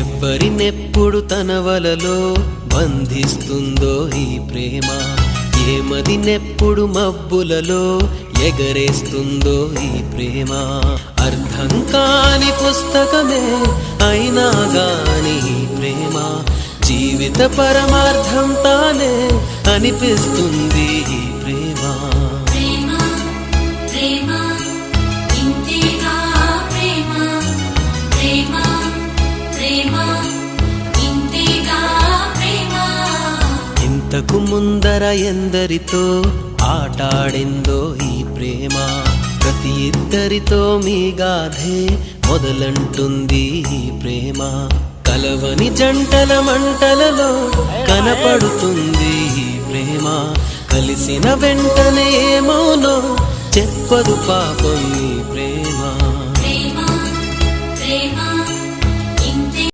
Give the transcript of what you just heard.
ఎవ్వరినెప్పుడు తన వలలో బంధిస్తుందో ఈ ప్రేమ, ఏమదినెప్పుడు మబ్బులలో ఎగరేస్తుందో ఈ ప్రేమ. అర్థం కాని పుస్తకమే అయినా గాని ఈ ప్రేమ జీవిత పరమార్థం తానే అనిపిస్తుంది ఈ ప్రేమ. ఇంతకు ముందర ఎందరితో ఆటాడిందో ఈ ప్రేమ, ప్రతి ఇద్దరితో మీ గాథే మొదలంటుంది ఈ ప్రేమ. కలవని జంటల మంటలలో కనపడుతుంది ఈ ప్రేమ, కలిసిన వెంటనే ఏమోనో చెప్పదు పాపం ఈ ప్రేమ.